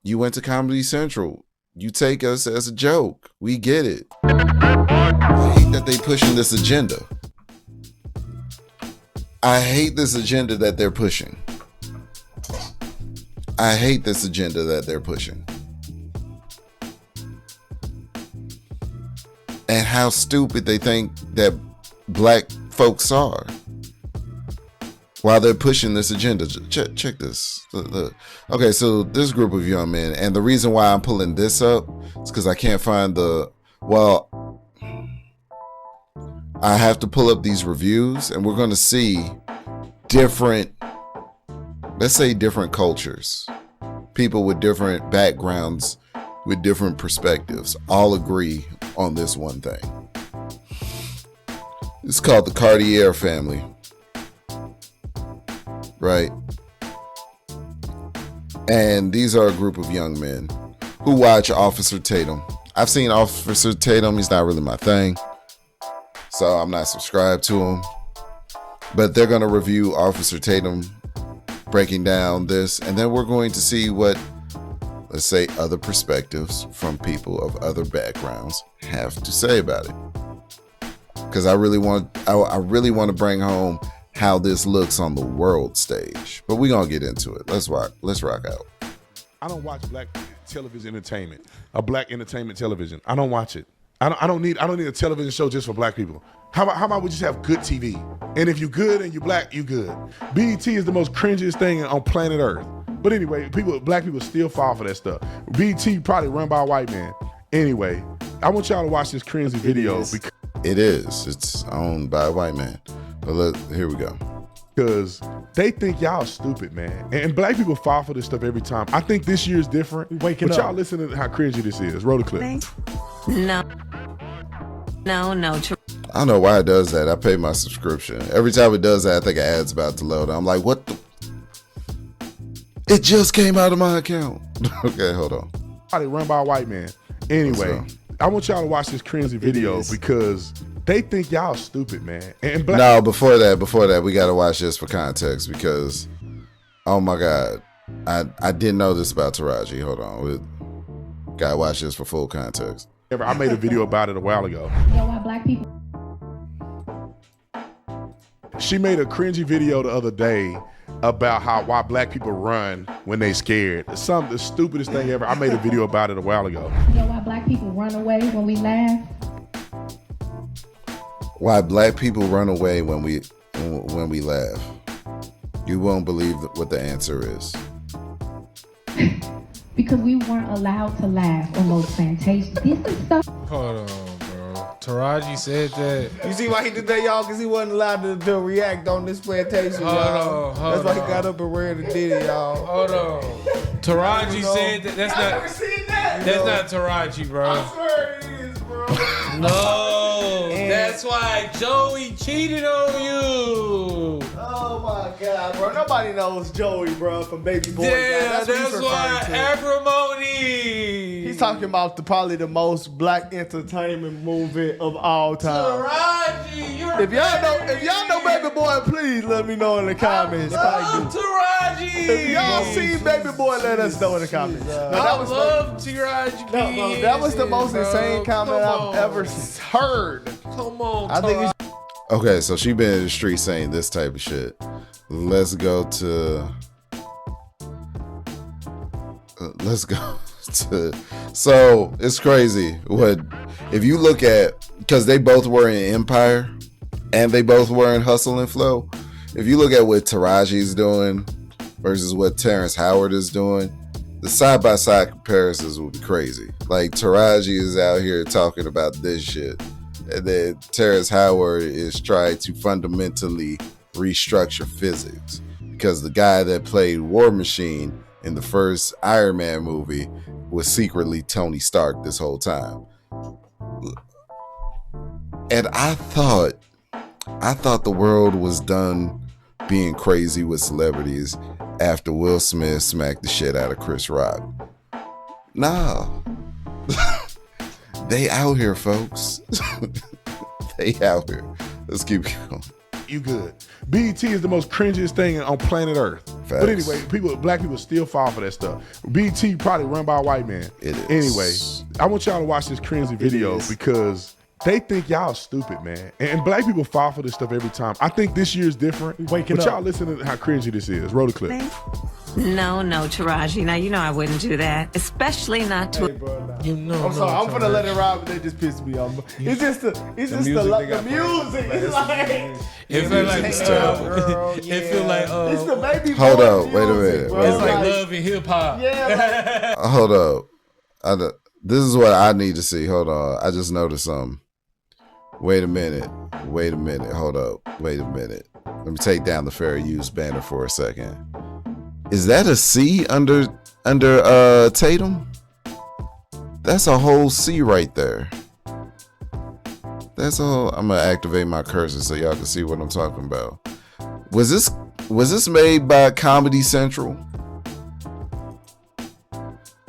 You went to Comedy Central. You take us as a joke. We get it. I hate that they pushing this agenda. I hate this agenda that they're pushing. I hate this agenda that they're pushing. And how stupid they think that black folks are while they're pushing this agenda. Check this. Okay, so this group of young men, and the reason why I'm pulling this up is because I can't find I have to pull up these reviews, and we're going to see different cultures, people with different backgrounds, with different perspectives, all agree on this one thing. It's called the Cartier family, right? And these are a group of young men who watch Officer Tatum. I've seen Officer Tatum. He's not really my thing, so I'm not subscribed to him. But they're going to review Officer Tatum, breaking down this, and then we're going to see what, let's say, other perspectives from people of other backgrounds have to say about it. Because I really want to bring home how this looks on the world stage. But we're gonna get into it. Let's rock out. I don't watch black television entertainment. Black entertainment television. I don't watch it. I don't need a television show just for black people. How about we just have good TV? And if you're good and you're black, you good. BET is the most cringiest thing on planet Earth. But anyway, black people still fall for that stuff. BET probably run by a white man. Anyway, I want y'all to watch this cringy video. It is. It's owned by a white man. But here we go. Because they think y'all stupid, man. And black people fall for this stuff every time. I think this year is different. But y'all listen to how cringy this is. Roll the clip. No. I don't know why it does that. I pay my subscription. Every time it does that, I think an ad's about to load. I'm like, what the? It just came out of my account. Okay, hold on. They run by a white man. Anyway, I want y'all to watch this cringy video because they think y'all stupid, man. And no, before that, we got to watch this for context because, oh my God, I didn't know this about Taraji. Hold on. We got to watch this for full context. I made a video about it a while ago. Why black people? She made a cringy video the other day about why black people run when they scared. It's the stupidest thing ever. I made a video about it a while ago. Why black people run away when we laugh? Why black people run away when we laugh? You won't believe what the answer is. Because we weren't allowed to laugh on those plantations. This is stuff. Hold on, bro. Taraji said that. You see why he did that, y'all? Because he wasn't allowed to react on this plantation, y'all. That's why he got up and ran and did it, y'all. Hold on. Taraji said that. That's not. Never seen that. That's not Taraji, bro. I swear it is, bro. No, that's why Joey cheated on you. Oh my God, bro! Nobody knows Joey, bro, from Baby Boy. Yeah, that's why acrimony. He's talking about probably the most black entertainment movie of all time. Taraji, you're if y'all know Baby Boy, please let me know in the comments. Taraji. If y'all seen Baby Boy, let us know in the comments. I love Taraji. No, that was the most insane comment I've ever heard. Come on, I think it's Okay, so she been in the street saying this type of shit. Let's go to. So it's crazy. What if you look at, because they both were in Empire, and they both were in Hustle and Flow. If you look at what Taraji's doing versus what Terrence Howard is doing, the side by side comparisons would be crazy. Like Taraji is out here talking about this shit. And then Terrence Howard is trying to fundamentally restructure physics because the guy that played War Machine in the first Iron Man movie was secretly Tony Stark this whole time. And I thought the world was done being crazy with celebrities after Will Smith smacked the shit out of Chris Rock. Nah. They out here, folks. They out here. Let's keep going. you good. BET is the most cringiest thing on planet Earth. Facts. But anyway, black people still fall for that stuff. BET probably run by a white man. It is. Anyway, I want y'all to watch this cringy video because they think y'all stupid, man. And black people fall for this stuff every time. I think this year is different. Waking but up. y'all listen to how cringy this is. Roll the clip. No, Taraji. Now, you know I wouldn't do that. Especially not to... Hey, bro, nah. You know. I'm sorry. I'm finna let it ride, but they just pissed me off. It's just the music. It's like It feel like it feel like it's the baby. Hold boy up, wait a music, minute, bro. wait a it's minute. like love and hip hop. Yeah, like, Hold up. This is what I need to see. Hold on. I just noticed something. Wait a minute. Hold up. Wait a minute. Let me take down the fair use banner for a second. Is that a C under Tatum? That's a whole C right there. That's all. I'm gonna activate my cursor so y'all can see what I'm talking about. Was this made by Comedy Central?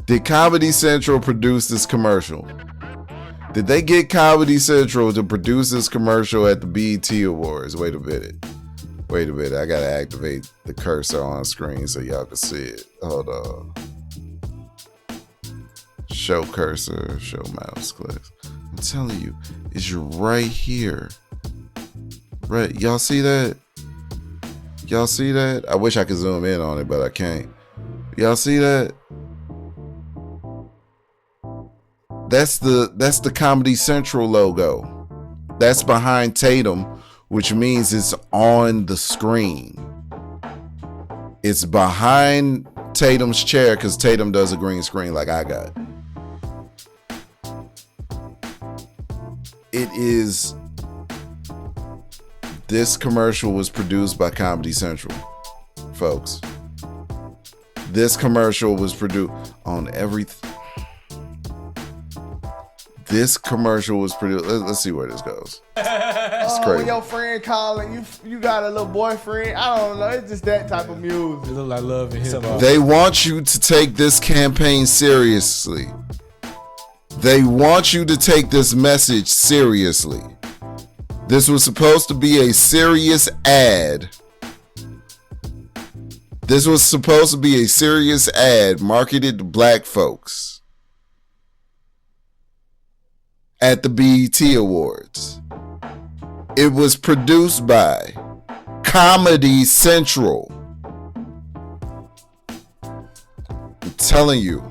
Did Comedy Central produce this commercial? Did they get Comedy Central to produce this commercial at the BET Awards? Wait a minute. I gotta activate the cursor on screen so y'all can see it. Hold on. Show cursor, show mouse clicks. I'm telling you, it's right here. Right, y'all see that? I wish I could zoom in on it, but I can't. Y'all see that? That's the Comedy Central logo. That's behind Tatum, which means it's on the screen. It's behind Tatum's chair because Tatum does a green screen like I got. It is. This commercial was produced by Comedy Central, folks. This commercial was produced on everything. This commercial was produced. Let's see where this goes. It's when crazy. your friend calling you got a little boyfriend. I don't know. It's just that type of music. It look like love and hip hop. They want you to take this campaign seriously. They want you to take this message seriously. This was supposed to be a serious ad. This was supposed to be a serious ad marketed to black folks at the BET Awards. It was produced by Comedy Central. I'm telling you,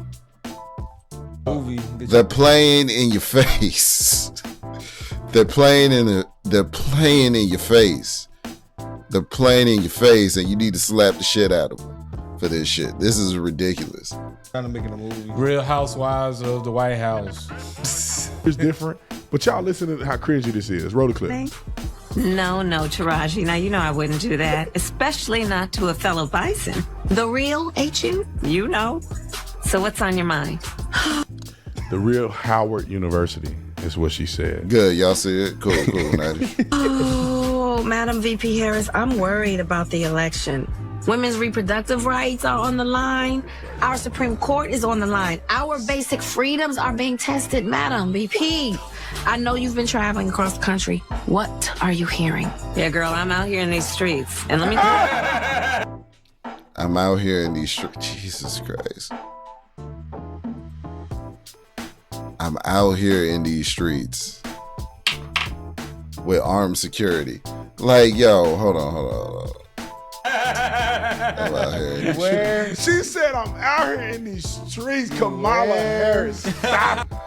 Movie. they're playing in your face. They're playing in your face. They're playing in your face, and you need to slap the shit out of them for this shit. This is ridiculous. Trying to make it a movie. Real Housewives of the White House. It's different. But y'all listen to how cringy this is. Roll the clip. No, Taraji. Now, you know I wouldn't do that. Especially not to a fellow bison. The real, ain't you? You know. So what's on your mind? The real Howard University is what she said. Good, y'all see it? Cool, Nadish. Oh, Madam VP Harris, I'm worried about the election. Women's reproductive rights are on the line. Our Supreme Court is on the line. Our basic freedoms are being tested, Madam VP. I know you've been traveling across the country. What are you hearing? Yeah, girl, I'm out here in these streets. And let me I'm out here in these streets. Jesus Christ. I'm out here in these streets with armed security. Like, yo, hold on. I'm out here in these Where? She said, I'm out here in these streets. Kamala Harris, stop it.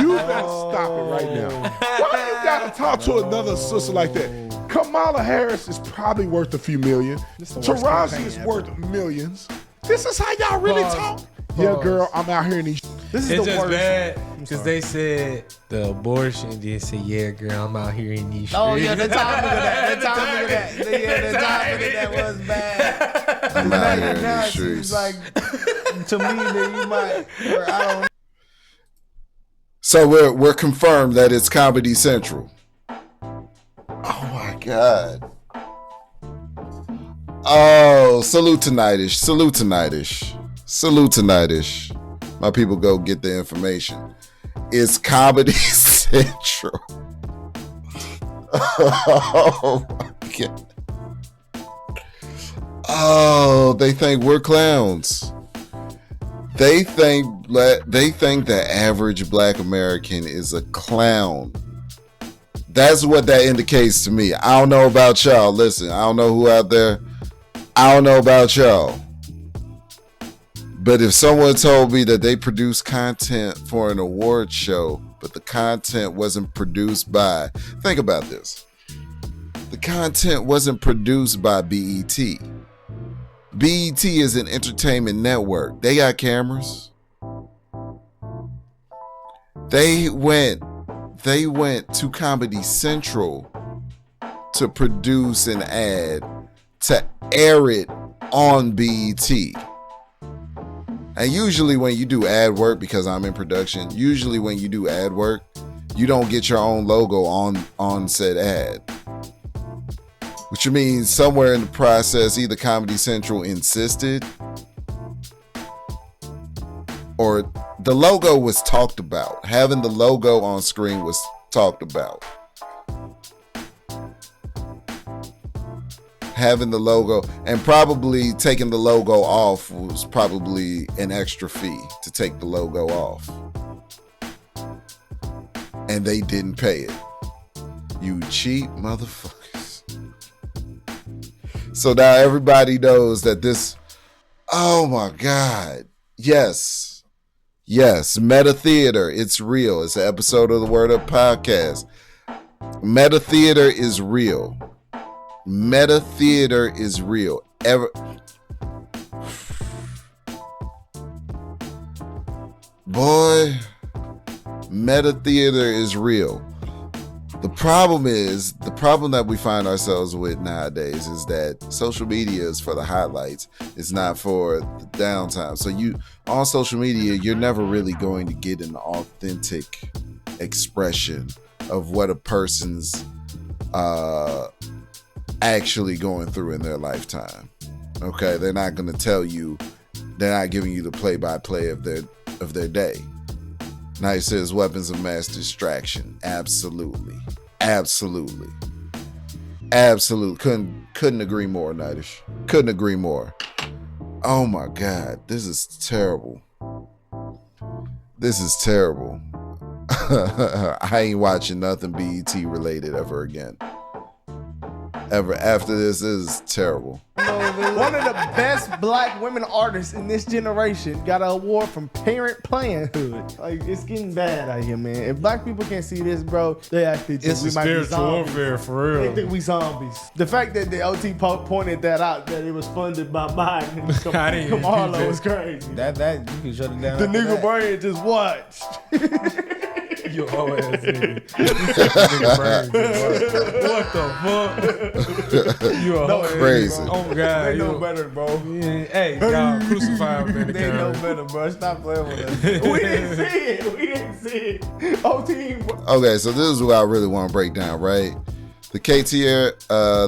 You better stop it right now. Why you gotta talk to another sister like that? Kamala Harris is probably worth a few million. This the worst Taraji campaign is ever. worth millions. This is how y'all really talk? Yeah, girl, I'm out here in these. This is It's the just worst. bad because they said the abortion. They said, yeah, girl, I'm out here in these streets. Oh yeah, the timing of that. The timing of that. Yeah, the timing of that was bad. I'm out here in Now these it seems streets. like to me that you might. Or I don't. So we're confirmed that it's Comedy Central. Oh my God. Oh, salute to Nightish. My people go get the information. It's Comedy Central. Oh my God. Oh, they think we're clowns. They think the average black American is a clown. That's what that indicates to me. I don't know about y'all. Listen, I don't know who out there. I don't know about y'all. But if someone told me that they produced content for an award show, but the content wasn't produced by, think about this. The content wasn't produced by BET. BET is an entertainment network. They got cameras. They went to Comedy Central to produce an ad to air it on BET. And usually when you do ad work, because I'm in production, usually when you do ad work, you don't get your own logo on said ad. Which means somewhere in the process, either Comedy Central insisted or the logo was talked about. Having the logo on screen was talked about. Having the logo and probably taking the logo off was probably an extra fee to take the logo off. And they didn't pay it. You cheap motherfuckers. So now everybody knows that this, oh my God. Yes, Meta Theater, it's real. It's an episode of the Word Up podcast. Meta Theater is real. Meta Theater is real. Boy, Meta Theater is real. The problem that we find ourselves with nowadays is that social media is for the highlights. It's not for the downtime. So on social media, you're never really going to get an authentic expression of what a person's actually going through in their lifetime. Okay, they're not going to tell you. They're not giving you the play-by-play of their day. Night says weapons of mass distraction. Absolutely. Couldn't agree more, Nightish. Couldn't agree more. Oh my God, this is terrible. I ain't watching nothing BET related ever again. Ever after this is terrible. One of the best black women artists in this generation got an award from Parent Parenthood. Like, it's getting bad out here, man. If black people can't see this, bro, they actually think we might be zombies. It's spiritual warfare, for real. They think we zombies. The fact that the OT pointed that out, that it was funded by Biden and Kamala was crazy. That you can shut it down. The nigga brain just watched. You whole ass nigga. What the fuck? You a whole crazy. Oh God, they know better, bro. Yeah. Hey, y'all crucify him in the They know better, bro. Stop playing with us. We didn't see it. OT. Okay, so this is what I really want to break down, right? The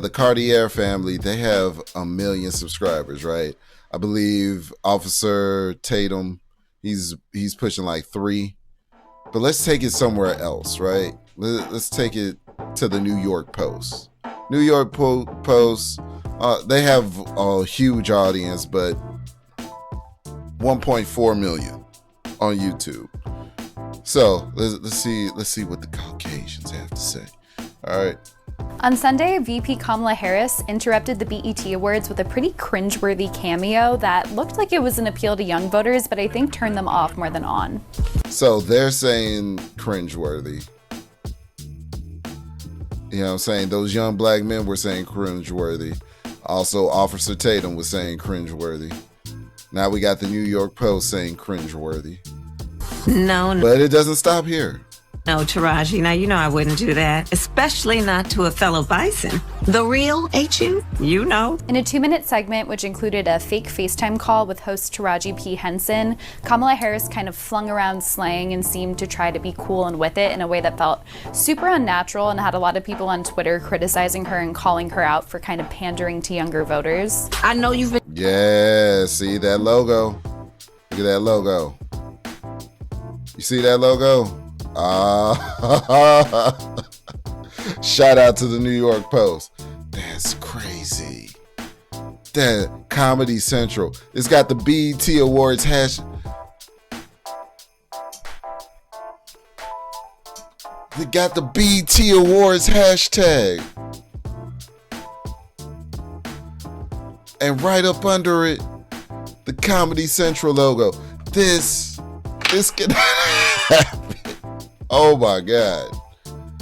the Cartier family, they have 1 million subscribers, right? I believe Officer Tatum, he's pushing like 3. But let's take it somewhere else, right? Let's take it to the New York Post. New York Post, they have a huge audience, but 1.4 million on YouTube. So let's see what the Caucasians have to say. All right. On Sunday, VP Kamala Harris interrupted the BET Awards with a pretty cringeworthy cameo that looked like it was an appeal to young voters, but I think turned them off more than on. So they're saying cringeworthy. You know what I'm saying? Those young black men were saying cringeworthy. Also, Officer Tatum was saying cringeworthy. Now we got the New York Post saying cringeworthy. No. But it doesn't stop here. No, Taraji, now you know I wouldn't do that, especially not to a fellow bison. The real, ain't you? You know. In a 2-minute segment, which included a fake FaceTime call with host Taraji P. Henson, Kamala Harris kind of flung around slang and seemed to try to be cool and with it in a way that felt super unnatural and had a lot of people on Twitter criticizing her and calling her out for kind of pandering to younger voters. I know you've been... Yeah, see that logo? Look at that logo. You see that logo? Shout out to the New York Post. That's crazy. That Comedy Central. It's got the BET Awards hash. They got the BET Awards hashtag. And right up under it, the Comedy Central logo. This can happen. Oh my God.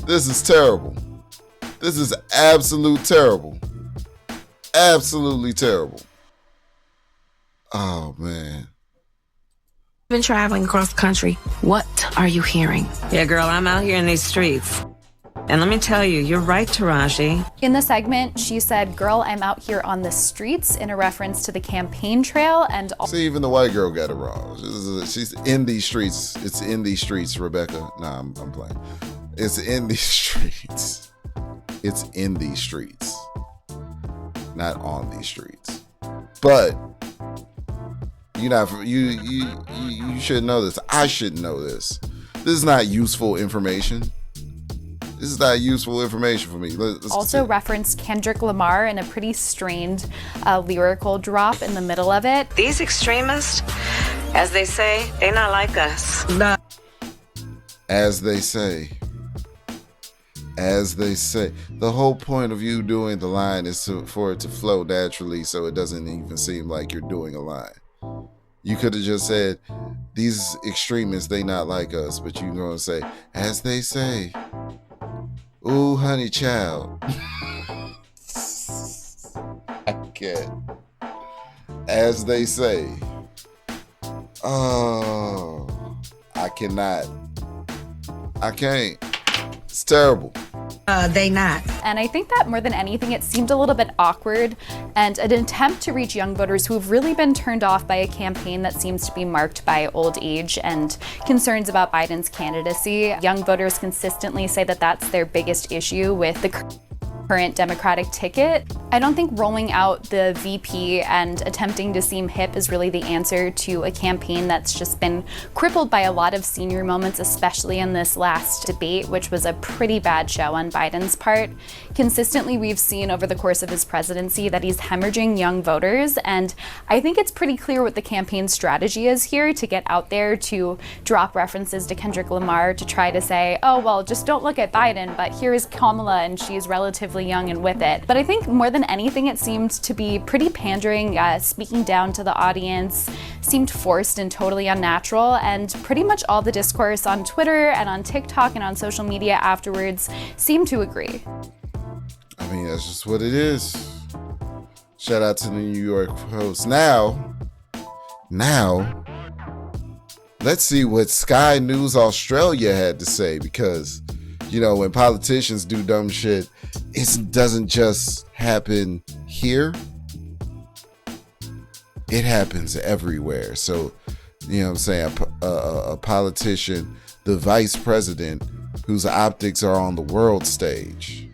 This is terrible. This is absolute terrible. Absolutely terrible. Oh man. Been traveling across the country. What are you hearing? Yeah, girl, I'm out here in these streets. And let me tell you, you're right, Taraji. In the segment, she said, "Girl, I'm out here on the streets," in a reference to the campaign trail. And see, even the white girl got it wrong. She's in these streets. It's in these streets, Rebecca. Nah, I'm playing. It's in these streets. It's in these streets. Not on these streets. But you should know this. I should know this. This is not useful information. This is not useful information for me. Let's also referenced Kendrick Lamar in a pretty strained lyrical drop in the middle of it. These extremists, as they say, they not like us. As they say. As they say. The whole point of you doing the line is for it to flow naturally so it doesn't even seem like you're doing a line. You could have just said, these extremists, they not like us, but you're going to say, as they say. Ooh, honey child. I can't. As they say. Oh, I cannot. I can't. It's terrible. They not. And I think that more than anything, it seemed a little bit awkward and an attempt to reach young voters who have really been turned off by a campaign that seems to be marked by old age and concerns about Biden's candidacy. Young voters consistently say that that's their biggest issue with the current Democratic ticket. I don't think rolling out the VP and attempting to seem hip is really the answer to a campaign that's just been crippled by a lot of senior moments, especially in this last debate, which was a pretty bad show on Biden's part. Consistently, we've seen over the course of his presidency that he's hemorrhaging young voters, and I think it's pretty clear what the campaign strategy is here, to get out there to drop references to Kendrick Lamar to try to say, oh, well, just don't look at Biden, but here is Kamala and she's relatively young and with it. But I think more than anything, it seemed to be pretty pandering, speaking down to the audience, seemed forced and totally unnatural, and pretty much all the discourse on Twitter and on TikTok and on social media afterwards seemed to agree. I mean, that's just what it is. Shout out to the New York Post. Now, let's see what Sky News Australia had to say, because you know, when politicians do dumb shit, it doesn't just happen here. It happens everywhere. So, you know what I'm saying? A politician, the vice president, whose optics are on the world stage.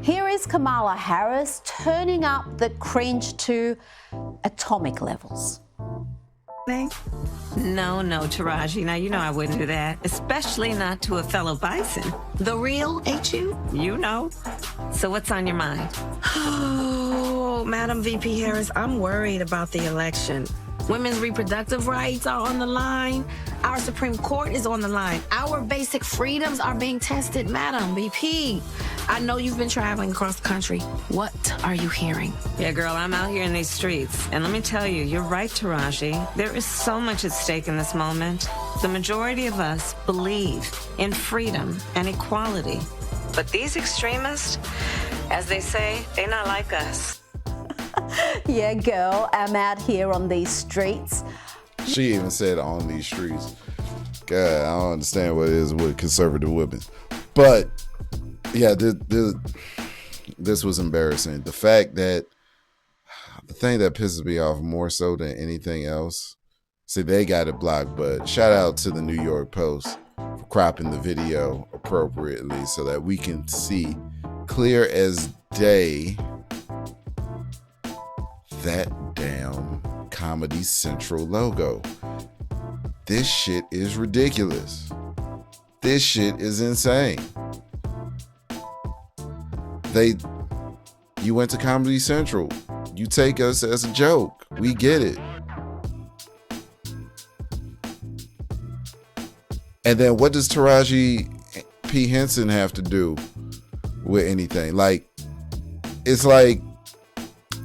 Here is Kamala Harris turning up the cringe to atomic levels. No, Taraji. Now, you know I wouldn't do that, especially not to a fellow bison. The real, ain't you? You know. So what's on your mind? Oh, Madam VP Harris, I'm worried about the election. Women's reproductive rights are on the line. Our Supreme Court is on the line. Our basic freedoms are being tested, Madam VP. I know you've been traveling across the country. What are you hearing? Yeah, girl, I'm out here in these streets. And let me tell you, you're right, Taraji. There is so much at stake in this moment. The majority of us believe in freedom and equality. But these extremists, as they say, they not like us. Yeah, girl, I'm out here on these streets. She even said on these streets. God, I don't understand what it is with conservative women. But yeah, this was embarrassing. The thing that pisses me off more so than anything else, see, they got it blocked, but shout out to the New York Post for cropping the video appropriately so that we can see clear as day that damn Comedy Central logo. This shit is ridiculous. This shit is insane. You went to Comedy Central. You take us as a joke. We get it. And then what does Taraji P. Henson have to do with anything? Like, it's like,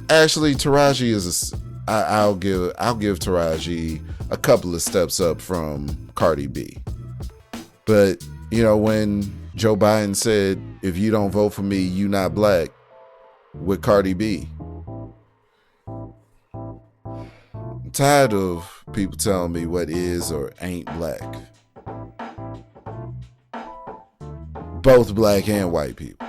actually, Taraji is I'll give Taraji a couple of steps up from Cardi B. But, you know, when Joe Biden said, if you don't vote for me, you not black, with Cardi B. I'm tired of people telling me what is or ain't black. Both black and white people.